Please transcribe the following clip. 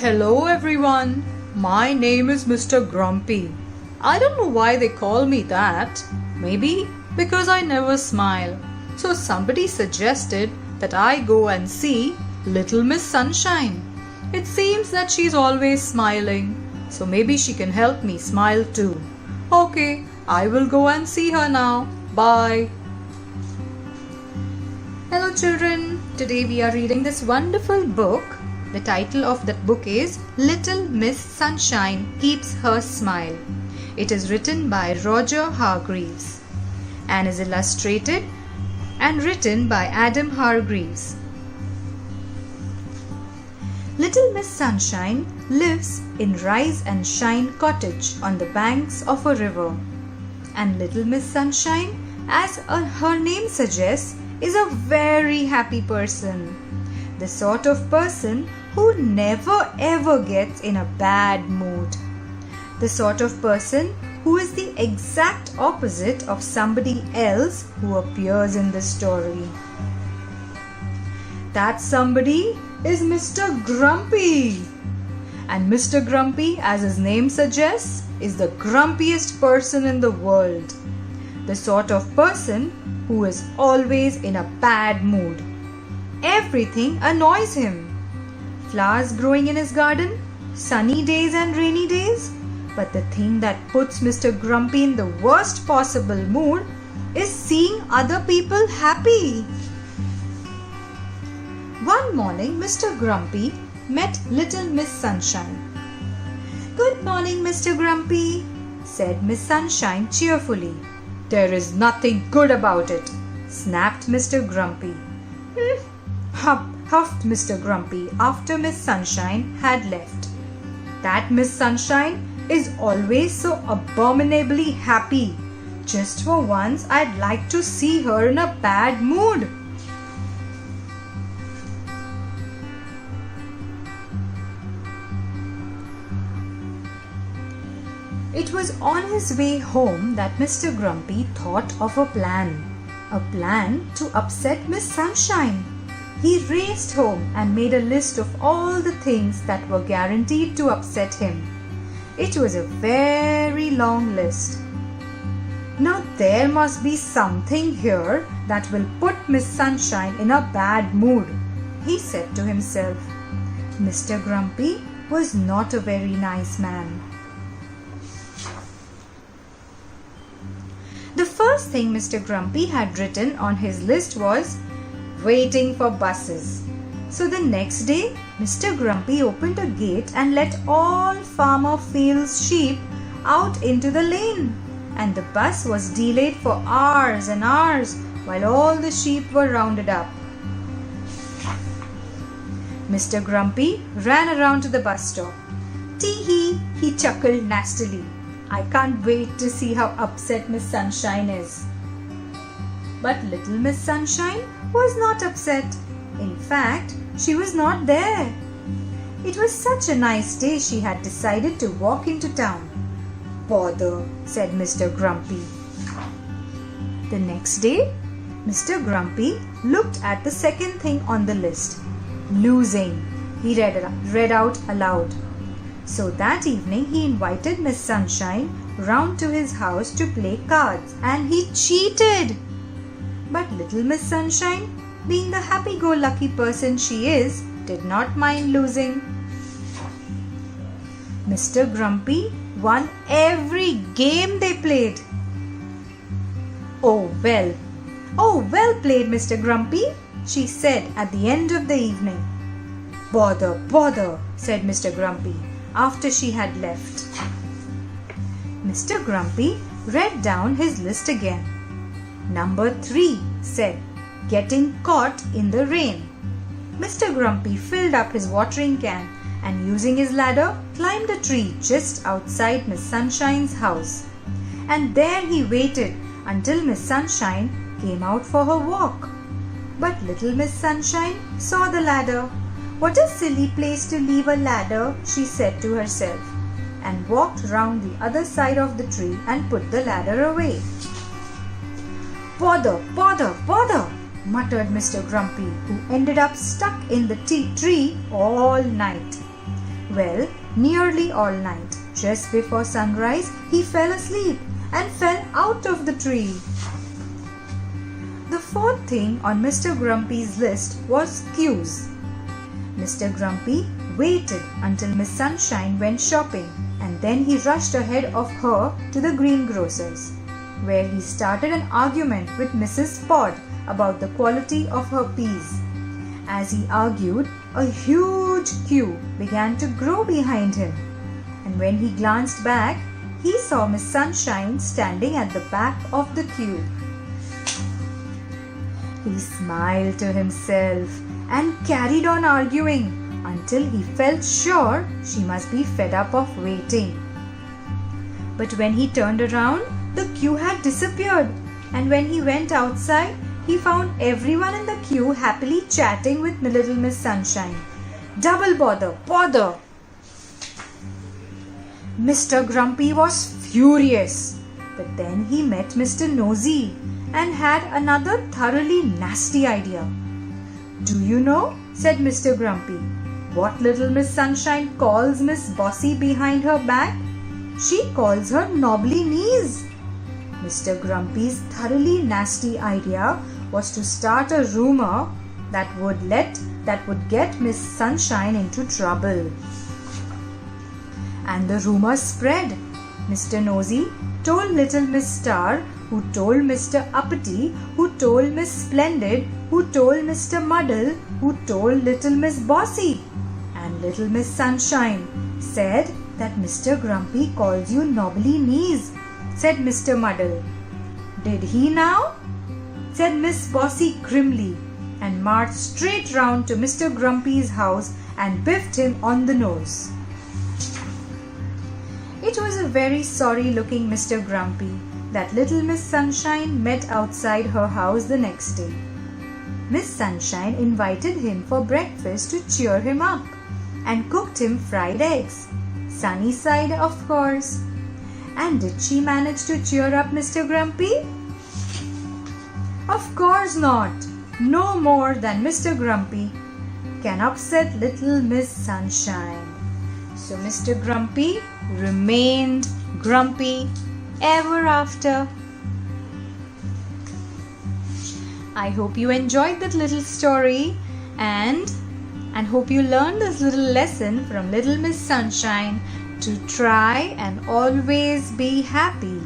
Hello everyone, my name is Mr. Grumpy. I don't know why they call me that. Maybe because I never smile. So somebody suggested that I go and see Little Miss Sunshine. It seems that she's always smiling, so maybe she can help me smile too. Okay, I will go and see her now. Bye. Hello children, today we are reading this wonderful book. The title of that book is Little Miss Sunshine Keeps Her Smile. It is written by Roger Hargreaves and is illustrated and written by Adam Hargreaves. Little Miss Sunshine lives in Rise and Shine Cottage on the banks of a river. And Little Miss Sunshine, as her name suggests, is a very happy person. The sort of person who never ever gets in a bad mood. The sort of person who is the exact opposite of somebody else who appears in the story. That somebody is Mr. Grumpy. And Mr. Grumpy, as his name suggests, is the grumpiest person in the world. The sort of person who is always in a bad mood. Everything annoys him. Flowers growing in his garden, sunny days and rainy days. But the thing that puts Mr. Grumpy in the worst possible mood is seeing other people happy. One morning, Mr. Grumpy met Little Miss Sunshine. "Good morning, Mr. Grumpy," said Miss Sunshine cheerfully. "There is nothing good about it," snapped Mr. Grumpy. Huffed Mr. Grumpy after Miss Sunshine had left. "That Miss Sunshine is always so abominably happy. Just for once, I'd like to see her in a bad mood." It was on his way home that Mr. Grumpy thought of a plan to upset Miss Sunshine. He raced home and made a list of all the things that were guaranteed to upset him. It was a very long list. "Now there must be something here that will put Miss Sunshine in a bad mood," he said to himself. Mr. Grumpy was not a very nice man. The first thing Mr. Grumpy had written on his list was waiting for buses. So the next day, Mr. Grumpy opened a gate and let all Farmer Fields' sheep out into the lane. And the bus was delayed for hours and hours while all the sheep were rounded up. Mr. Grumpy ran around to the bus stop. "Tee-hee," he chuckled nastily. "I can't wait to see how upset Miss Sunshine is." But Little Miss Sunshine was not upset. In fact, she was not there. It was such a nice day she had decided to walk into town. "Bother," said Mr. Grumpy. The next day, Mr. Grumpy looked at the second thing on the list. "Losing," he read out aloud. So that evening he invited Miss Sunshine round to his house to play cards, and he cheated. But Little Miss Sunshine, being the happy-go-lucky person she is, did not mind losing. Mr. Grumpy won every game they played. Oh well played, Mr. Grumpy," she said at the end of the evening. Bother," said Mr. Grumpy after she had left. Mr. Grumpy read down his list again. Number 3 said, "Getting caught in the rain." Mr. Grumpy filled up his watering can and using his ladder climbed a tree just outside Miss Sunshine's house. And there he waited until Miss Sunshine came out for her walk. But Little Miss Sunshine saw the ladder. "What a silly place to leave a ladder," she said to herself, and walked round the other side of the tree and put the ladder away. Bother," muttered Mr. Grumpy, who ended up stuck in the tree all night. Well, nearly all night. Just before sunrise, he fell asleep and fell out of the tree. The fourth thing on Mr. Grumpy's list was queues. Mr. Grumpy waited until Miss Sunshine went shopping, and then he rushed ahead of her to the greengrocer's, where he started an argument with Mrs. Pod about the quality of her peas. As he argued, a huge queue began to grow behind him, and when he glanced back, he saw Miss Sunshine standing at the back of the queue. He smiled to himself and carried on arguing until he felt sure she must be fed up of waiting. But when he turned around, the queue had disappeared, and when he went outside, he found everyone in the queue happily chatting with little Miss Sunshine. Double bother! Mr. Grumpy was furious, but then he met Mr. Nosy and had another thoroughly nasty idea. "Do you know," said Mr. Grumpy, "what little Miss Sunshine calls Miss Bossy behind her back? She calls her knobbly knees." Mr. Grumpy's thoroughly nasty idea was to start a rumor that would get Miss Sunshine into trouble. And the rumor spread. Mr. Nosy told little Miss Star, who told Mr. Uppity, who told Miss Splendid, who told Mr. Muddle, who told little Miss Bossy. And little Miss Sunshine said that Mr. Grumpy calls you knobbly knees, said Mr. Muddle. "Did he now?" said Miss Bossy grimly, and marched straight round to Mr. Grumpy's house and biffed him on the nose. It was a very sorry-looking Mr. Grumpy that little Miss Sunshine met outside her house the next day. Miss Sunshine invited him for breakfast to cheer him up and cooked him fried eggs. Sunny side, of course. And did she manage to cheer up Mr. Grumpy? Of course not. No more than Mr. Grumpy can upset little Miss Sunshine. So Mr. Grumpy remained grumpy ever after. I hope you enjoyed that little story and hope you learned this little lesson from little Miss Sunshine to try and always be happy.